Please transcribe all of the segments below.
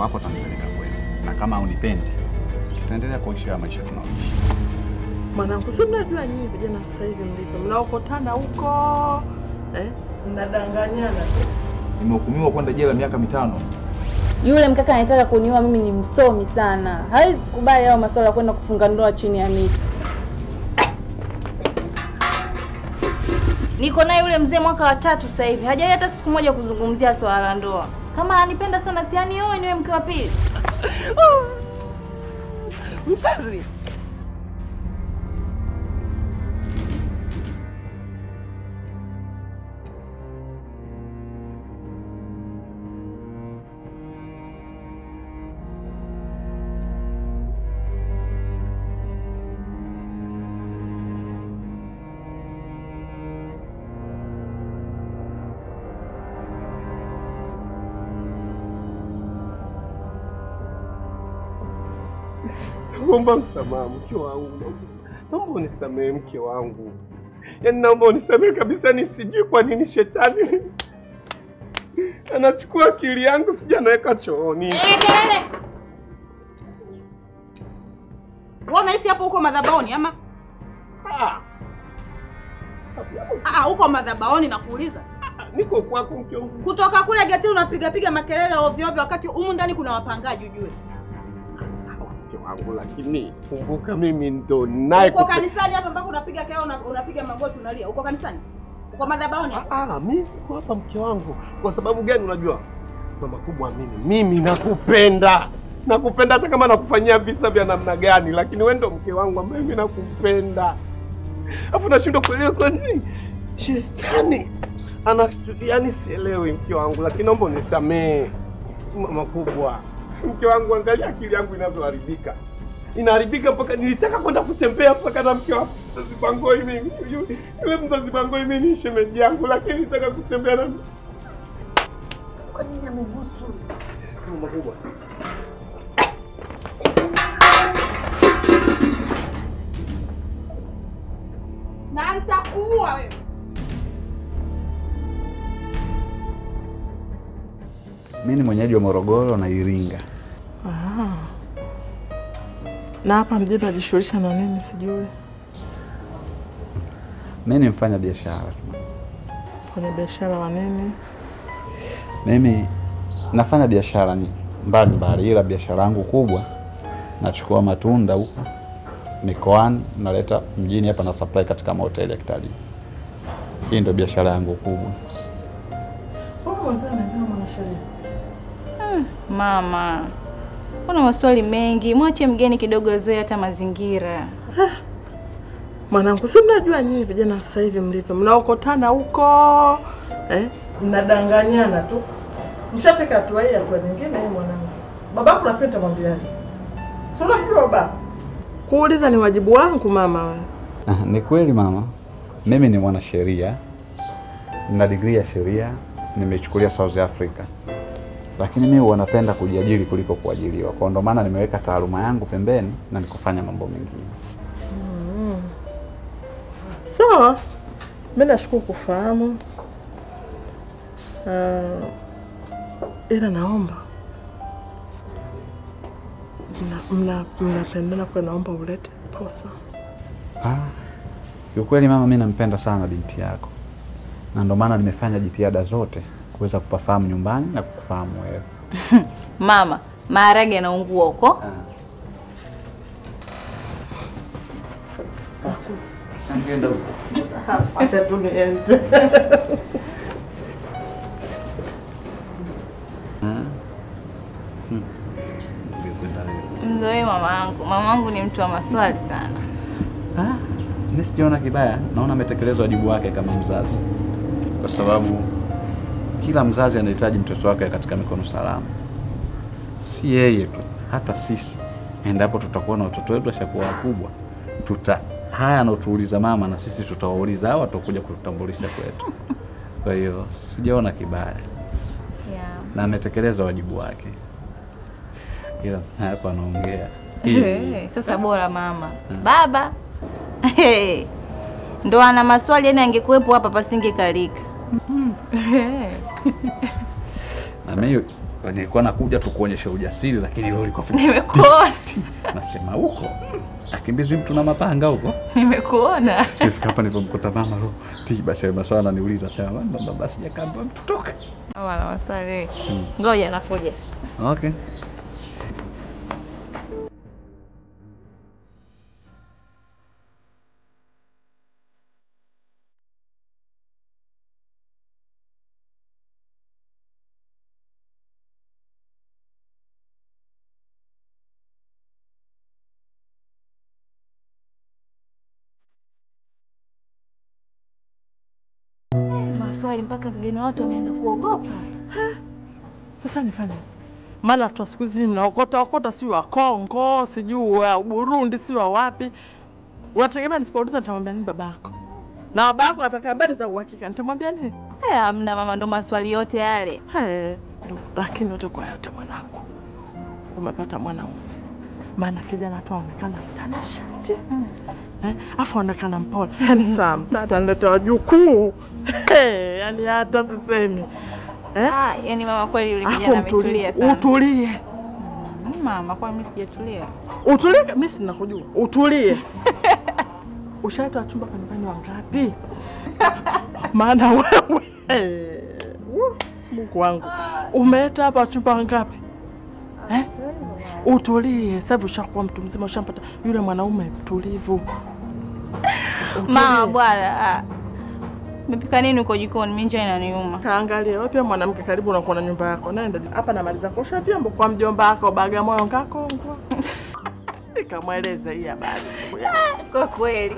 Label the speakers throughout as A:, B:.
A: hapo hapo utanipeleka kwenu. Na kama unipendi, tutaendelea kuishi maisha tunaoishi.
B: Mwanangu, si mnajua nyinyi vijana sasa hivi mlipo. Mnaokotana huko. Mnadanganyana tu.
C: Nimehukumiwa kwenda jela miaka 5.
D: Yule mkaka anataka kuniua mimi, ni msomi sana. Hawezi kukubali hao masuala kwenda kufunga ndoa chini ya miti. Niko naye yule mzee mwaka wa 3 sasa hivi. Hajawahi hata siku moja kuzungumzia swala la ndoa. Kama ananipenda sana si anioe niwe mke wa pili.
B: Mzazi.
E: Naomba msamaha mke wangu. Naomba unisamehe mke wangu. Yaani naomba unisamehe kabisa, nisijui kwa nini shetani anachukua akili yangu sijanaweka chooni.
F: Kelele. Wewe unaishi hapo huko madhabahuni ama? Huko madhabahuni nakuuliza.
E: Niko kwako mke wangu.
F: Kutoka kule geti unapiga makelele ovyo ovyo wakati humu ndani kuna wapangaji ujue.
E: Wangu, lakini kumbuka mimi ndo naye.
F: Uko kanisani hapa mpaka unapiga kelele unapiga magoti unalia. Uko kanisani? Uko madhabahuni hapa?
E: Mimi niko hapa mke wangu. Kwa sababu gani unajua? Mama kubwa mimi nakupenda. Nakupenda hata kama nakufanyia visa vya namna gani, lakini wewe ndo mke wangu ambaye mimi nakupenda. Alafu nashindwa kuelewa kwa nini shetani yaani sielewi mke wangu, lakini naomba unisamehe mama kubwa. Mke wangu, angalia akili yangu inavyoharibika. Inaharibika mpaka nilitaka kwenda kutembea mpaka na mke wangu Zanzibangoi mimi. Yule Mzanzibangoi mimi ni shemeji yangu, lakini nilitaka kutembea na kwa nini amegusu? Mama kubwa.
F: Na nitakuua wewe.
A: Mimi ni mwenyeji wa Morogoro na Iringa.
B: Na hapa mjini unajishughulisha na nini sijui?
A: Mimi ni mfanya biashara tu.
B: Fanya biashara wa nini?
A: Mimi nafanya biashara mbalimbali, ila biashara yangu kubwa nachukua matunda huko mikoani naleta mjini hapa na supply katika mahoteli ya kitalii. Hii ndio biashara yangu kubwa.
D: Mama, kuna maswali mengi. Mwache mgeni kidogo azoe hata mazingira.
B: Mwanangu, si mnajua nyinyi vijana sasa hivi mlivyo. Mnaokotana huko. Mnadanganyana tu. Mshafika hatua hii kwa nyingine mwanangu. Babako rafiki tamwambiaje? Si unamjua baba? Kuuliza ni wajibu wangu mama wewe.
A: Ni kweli mama. Mimi ni mwanasheria. Nina degree ya sheria, nimechukulia South Africa. Lakini mimi huwa napenda kujiajiri kuliko kuajiriwa. Kwa ndo maana nimeweka taaluma yangu pembeni na nikufanya mambo mengine.
B: Sawa. Mimi nashukuru kufahamu. Ila naomba mnapendana kwa, naomba ulete posa.
A: Ukweli mama, mimi nampenda sana binti yako. Na ndo maana nimefanya jitihada zote kuweza kupafahamu nyumbani na kukufahamu wewe.
D: Mama, maharage yanaungua huko.
A: Asante huko.
B: Acha tu niende.
D: Mzoe mamangu. Mamangu ni mtu wa maswali sana.
A: Mimi sijaona kibaya, naona ametekeleza wajibu wake kama mzazi. Kwa sababu kila mzazi anahitaji mtoto wake katika mikono salama. Si yeye tu, hata sisi. Endapo tutakuwa na watoto wetu washakuwa wakubwa, haya anatuuliza mama na sisi tutawauliza hao watakuja kututambulisha kwetu. Kwa hiyo sijaona kibaya. Na ametekeleza wajibu wake. Ila hapa anaongea.
D: Sasa bora mama. Baba. Ndo ana maswali, yani angekuepo hapa pasingekalika.
A: Na mimi Nilikuwa nakuja tu kuonyesha ujasiri, lakini leo liko
D: Nimekuona.
A: Nasema huko akimbizwi mtu na mapanga huko.
D: Nimekuona.
A: Nifika hapa nilipomkuta mama leo. Basi maswala ananiuliza sema mama basi jakaambia mtu toka.
D: Wala wasali. Ngoja nakuja.
A: Okay.
D: Maswali mpaka mgeni wote wameanza kuogopa.
B: Sasa nifanye. Maana tu siku hizi mnaokota si wa Kongo, sijui wa Burundi, si wa wapi. Unategemea nisipouliza nitamwambia nini babako? Na babako ataka habari za uhakika nitamwambia nini?
D: Hamna mama, ndo maswali yote yale.
B: Lakini yote kwa yote mwanangu. Umepata mwanaume. Maana kijana tu anaonekana mtanashati. Afu anaonekana mpole. Handsome. Tata analeta wajukuu. Yaani hata sisemi.
D: Yaani mama kweli yule kijana ametulia sana.
B: Utulie.
D: Mama kwa mimi sijatulia.
B: Utulie, mimi sina kujua. Utulie. Ushaita chumba kwa nyumbani wangapi? Maana wewe Mungu wangu. Umeeta hapa chumba wangapi? Utulie. Sasa ushakuwa mtu mzima, ushampata yule mwanaume tulivu.
D: Mama bwana. Umepika nini uko jikoni? Mimi njaa inaniuma.
B: Kaangalia wewe pia mwanamke karibu unakuwa na nyumba yako. Nenda hapa namaliza kuosha vyombo kwa mjomba wako Bagamoyo ngakongwa. Nikamweleza hii habari.
D: Kwa kweli.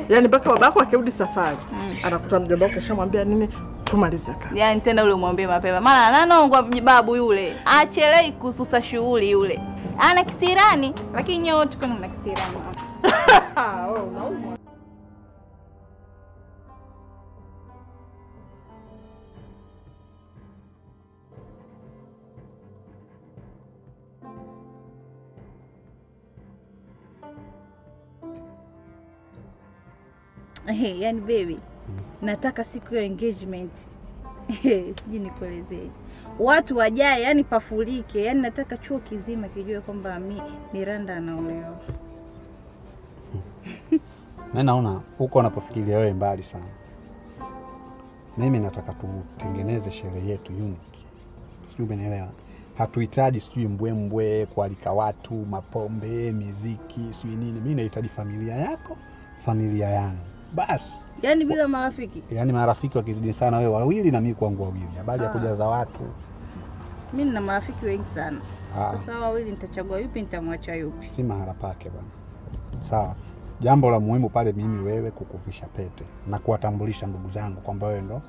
B: Yaani mpaka babako akirudi safari, anakuta mjomba wako kashamwambia nini tumalize kazi.
D: Yaani tena ule umwambie mapema. Maana ananongwa babu yule. Achelei kususa shughuli yule. Ana kisirani, lakini nyote kuna mna kisirani.
B: Wewe unaumwa.
D: Yani baby, nataka siku ya engagement. Siji nikuelezee. Watu wajae, yani pafurike, yani nataka chuo kizima kijue kwamba Miranda anaolewa.
A: Mimi naona huko unapofikiria wewe mbali sana. Mimi nataka tutengeneze sherehe yetu unique. Sijui umenielewa. Hatuhitaji sijui mbwembwe, kualika watu, mapombe, muziki, sijui nini. Mimi nahitaji familia yako, familia yangu. Basi.
D: Yaani bila marafiki?
A: Yaani marafiki wakizidi sana wewe wawili na mimi kwangu wawili. Habari ya kujaza watu.
D: Mimi nina marafiki wengi sana. Sasa wawili nitachagua yupi nitamwacha yupi?
A: Si mahala pake bwana. Sawa. Jambo la muhimu pale mimi wewe kukuvisha pete na kuwatambulisha ndugu zangu kwamba wewe ndo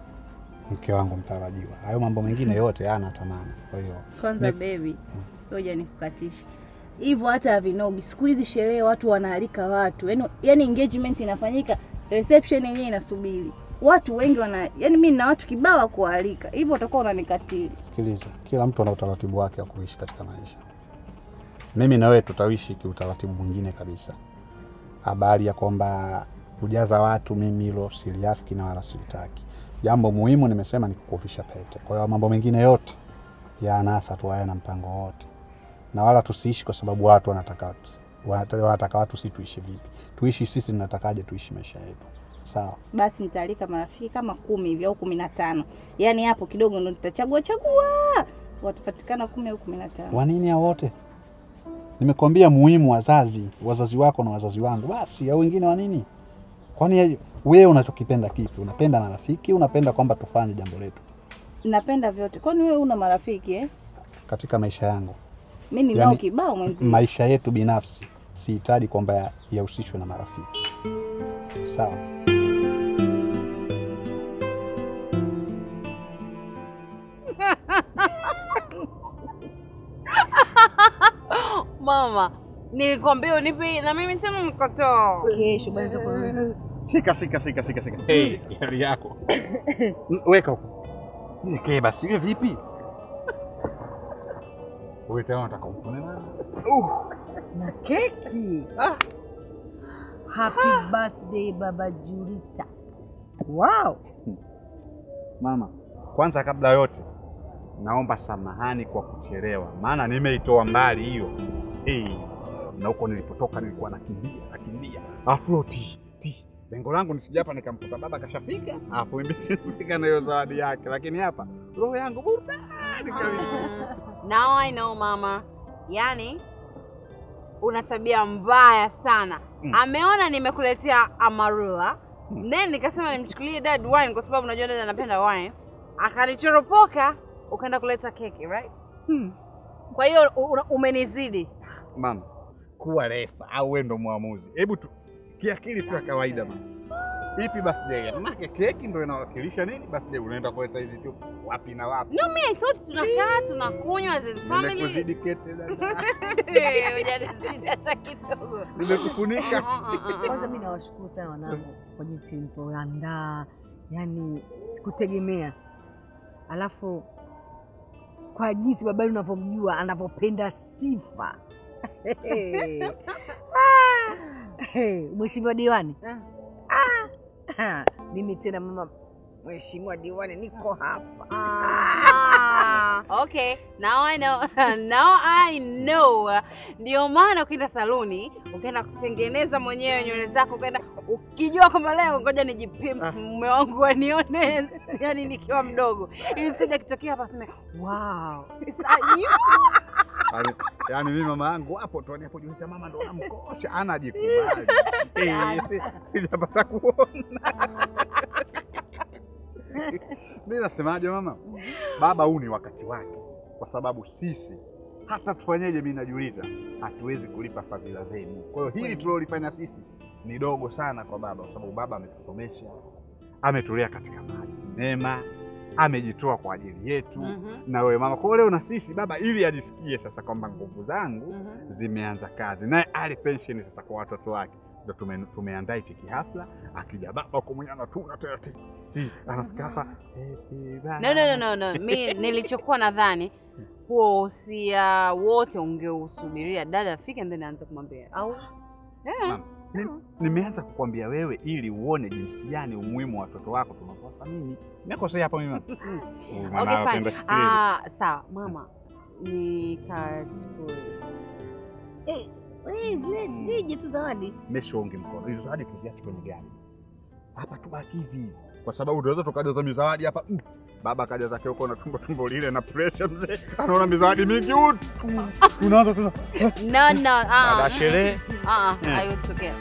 A: mke wangu mtarajiwa. Hayo mambo mengine yote yana tamani. Kwa hiyo
D: kwanza baby, ngoja nikukatishe. Hivyo hata vinogi siku hizi sherehe watu wanaalika watu. Yaani engagement inafanyika, reception yenyewe inasubiri. Watu wengi yaani mimi na watu kibao kualika. Hivyo utakuwa unanikatili.
A: Sikiliza, kila mtu ana utaratibu wake wa kuishi katika maisha. Mimi na wewe tutaishi kiutaratibu mwingine kabisa. Habari ya kwamba kujaza watu mimi hilo siliafiki na wala silitaki. Jambo muhimu nimesema ni kukuvisha pete. Kwa hiyo mambo mengine yote ya anasa tu hayana mpango wote. Na wala tusiishi kwa sababu watu wanataka watu si tuishi vipi. Tuishi sisi tunatakaje tuishi maisha yetu. Sawa.
D: Basi nitaalika marafiki kama 10 hivi au 15. Yaani hapo kidogo ndo nitachagua. Watapatikana 10 au 15.
A: Kwa nini hao wote? Nimekwambia muhimu wazazi wako na wazazi wangu. Basi hao wengine wa nini? Kwani wewe unachokipenda kipi? Unapenda marafiki, unapenda kwamba tufanye jambo letu?
D: Napenda vyote. Kwani wewe una marafiki
A: Katika maisha yangu.
D: Mimi ninao kibao mwenzi.
A: Maisha yetu binafsi sihitaji kwamba yahusishwe na marafiki. Sawa.
F: Mama, nilikwambia unipi na mimi tena nikataa.
D: Kesho bwana tutakwenda.
E: Shika. Hali yako. Weka huko. Niwekee basi wewe vipi? Wewe tena unataka upone bana?
F: Na keki. Happy birthday Baba Julita. Wow.
A: Mama, kwanza kabla yote naomba samahani kwa kuchelewa, maana nimeitoa mbali hiyo. Na huko nilipotoka nilikuwa nakimbia. Afloti. Lengo langu nisije hapa nikamkuta baba kashafika, alafu mimi sifika na hiyo zawadi yake, lakini hapa roho yangu burudani kabisa.
G: Now I know mama. Yaani una tabia mbaya sana. Ameona nimekuletea amarula. Then nikasema nimchukulie dad wine kwa sababu unajua dad anapenda wine. Akanichoropoka ukaenda kuleta keki, right? Kwa hiyo umenizidi.
A: Mama, kuwa refa au wewe ndo muamuzi. Hebu tu kiakili tu kawaida mama. Ipi birthday? Maana keki ndio inawakilisha nini? Birthday unaenda kuleta hizi tu wapi na wapi?
G: No, me I thought tunakaa tunakunywa as a family.
A: Nimekuzidi kete dada.
G: Hujanizidi hata kidogo.
A: Nimekufunika.
H: Kwanza mimi nawashukuru sana wanangu kwa jinsi mlipoandaa. Yaani sikutegemea. Alafu kwa jinsi baba unavyomjua anavyopenda sifa. Mheshimiwa Diwani. Mimi tena mama Mheshimiwa Diwani niko hapa.
G: Okay, now I know. Ndio maana ukienda saluni, ukaenda kutengeneza mwenyewe nywele zako, ukaenda ukijua kama leo ngoja nijipime mume wangu anione yani nikiwa mdogo. Ili sije kitokea hapa sema, "Wow, is that you?"
A: Yaani mimi mama yangu hapo tu anapojiuliza mama ndo anamkosha, anajikubali. Sijapata kuona. Mimi nasemaje mama? Baba huu ni wakati wake. Kwa sababu sisi hata tufanyeje mimi najiuliza hatuwezi kulipa fadhila zenu. Kwa hiyo hili tulilofanya sisi ni dogo sana kwa baba kwa sababu baba ametusomesha, ametulea katika maadili mema, amejitoa kwa ajili yetu na wewe mama. Kwa leo na sisi baba ili ajisikie sasa kwamba nguvu zangu zimeanza kazi. Naye ali pension sasa kwa watoto wake. Ndio tumeandaa hiki hafla, akija baba kwa mwenye anatuna taratibu. Anafika hapa.
G: No. Mimi nilichokuwa nadhani huo usia wote ungesubiria dada afike and then aanze kumwambia. Au
A: nimeanza kukwambia wewe ili uone jinsi gani umuhimu wa watoto wako tunapowathamini. Nimekosea hapo mimi mama.
G: Okay, fine. Sawa mama. Nikachukue.
H: Zije tu zawadi.
A: Mesonge mkono. Hizo zawadi tuziache kwenye gari. Hapa tubaki hivi. Kwa sababu tunaweza tukajaza mizawadi hapa. Baba kaja zake huko na tumbo lile na pressure mzee. Anaona mizawadi mingi. Tunaanza tuna.
G: No.
A: Baada sherehe.
G: Hayotokea.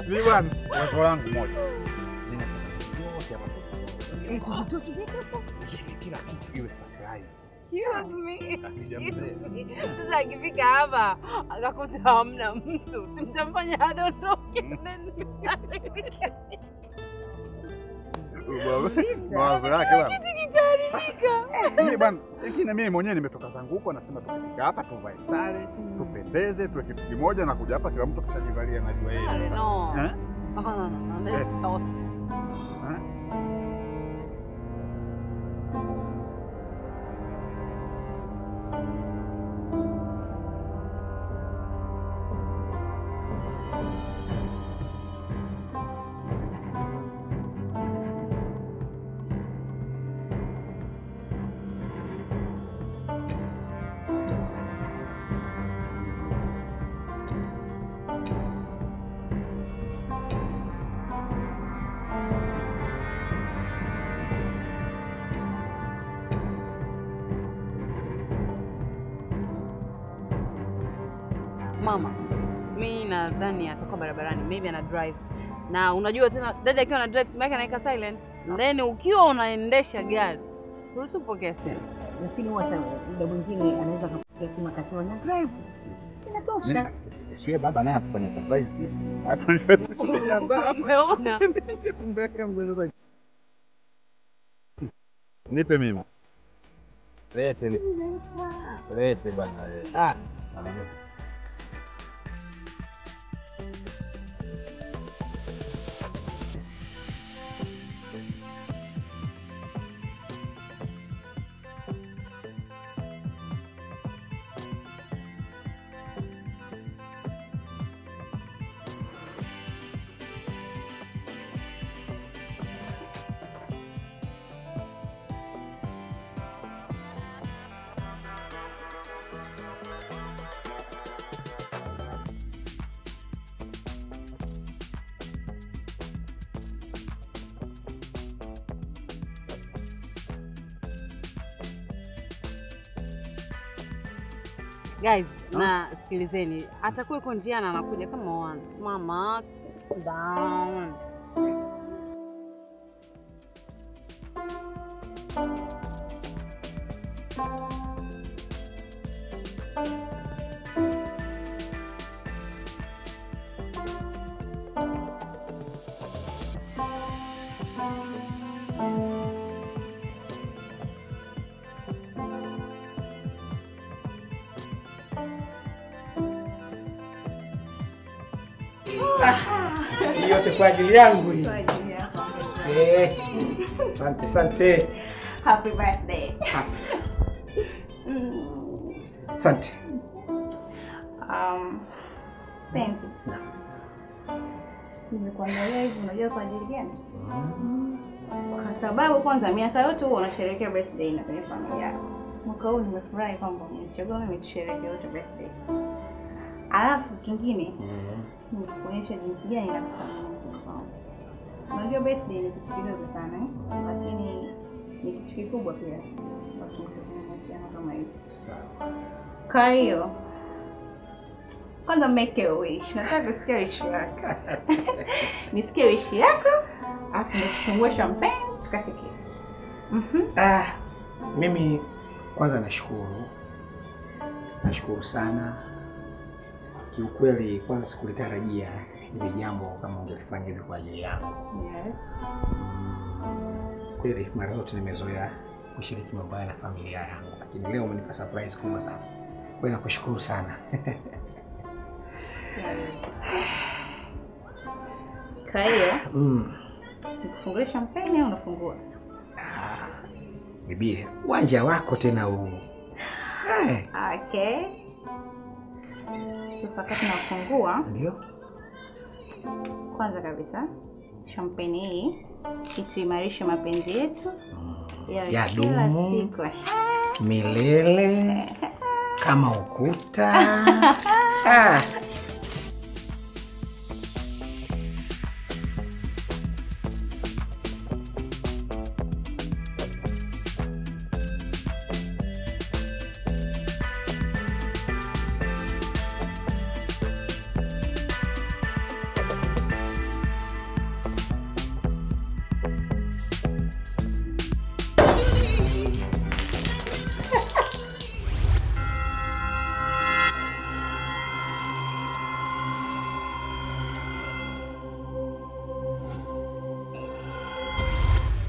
I: Ni bwana, wazo langu moja. Kila kitu iwe surprise.
G: Excuse me. Sasa akifika hapa akakuta hamna mtu, simtamfanya adondoke.
I: Mawazo yake bwana.
G: Kitaribika.
I: Mimi bwana, lakini mimi mwenyewe nimetoka zangu huko, nasema tukifika hapa tuvae sare, tupendeze, tuwe kitu kimoja na kuja hapa kila mtu kishajivalia najua yeye.
G: No.
I: Eh?
G: No. Mama, mimi nadhani atakuwa barabarani, maybe ana drive. Na unajua tena dada akiwa ana drive simu yake anaweka silent. Then ukiwa unaendesha gari, ruhusu kupokea simu.
J: Lakini huwa muda mwingine anaweza kupokea simu akasema na drive. Inatosha.
I: Sio baba naye afanye surprise sisi. Hatujiandaa.
G: Umeona?
I: Nipe mimi.
C: Lete bwana. Ah.
G: Guys, na sikilizeni, atakuwa yuko njiani anakuja kama one. Mama, down.
E: Hii yote kwa ajili yangu hii. Asante, asante.
F: Happy birthday.
E: Asante.
F: Thank you. Nimekuangalia hivi unajua kwa ajili gani? Kwa sababu kwanza miaka yote huwa unasherehekea birthday na kwenye familia yako. Mwaka huu nimefurahi kwamba umechagua mimi tusherehekee wote birthday. Alafu kingine nikuonyesha jinsi gani nakufanya. Unajua birthday ni kitu kidogo sana lakini ni kitu kikubwa pia. Watu wanafanya kama hivi. Sawa. Kwa hiyo kwanza make a wish. Nataka kusikia wish yako. Nisikie wish yako, afu nifungue champagne tukate keki.
E: Mimi kwanza nashukuru. Nashukuru sana. Kiukweli kwanza sikulitarajia ile jambo kama ungelifanya hivi kwa ajili yangu.
F: Yes.
E: Kweli mara zote nimezoea kushiriki mambo na familia yangu, lakini leo umenipa surprise kubwa sana. Wewe nakushukuru sana.
F: Kwa hiyo nikufungue champagne au unafungua?
E: Bibi, uwanja wako tena huu.
F: Okay. Sasa wakati nafungua,
E: ndio.
F: Kwanza kabisa, champagne hii ituimarishe mapenzi yetu
E: ya dumu milele kama ukuta.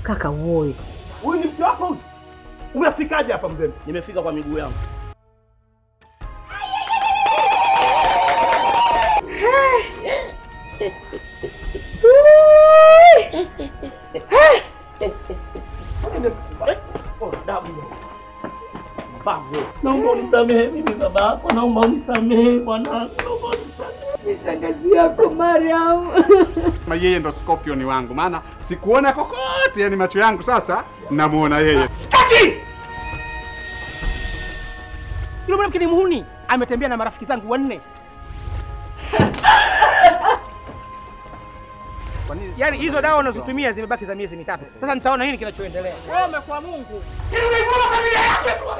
J: Kaka uoe.
E: Huyu ni mke wako huyu? Umefikaje hapa mzee?
K: Nimefika kwa miguu yangu. Naomba unisamehe mimi baba yako, naomba unisamehe bwana, naomba unisamehe.
J: Ni shangazi yako Mariam.
I: Yeye ndo Scorpion wangu, maana sikuona kokote, yani macho yangu sasa namuona yeye.
K: Staki! Yule mwanamke ni muhuni, ametembea na marafiki zangu 4. Yaani hizo dawa unazotumia zimebaki za miezi 3. Sasa nitaona nini kinachoendelea.
B: Wewe umekuwa Mungu.
K: Ile unaivua familia yako.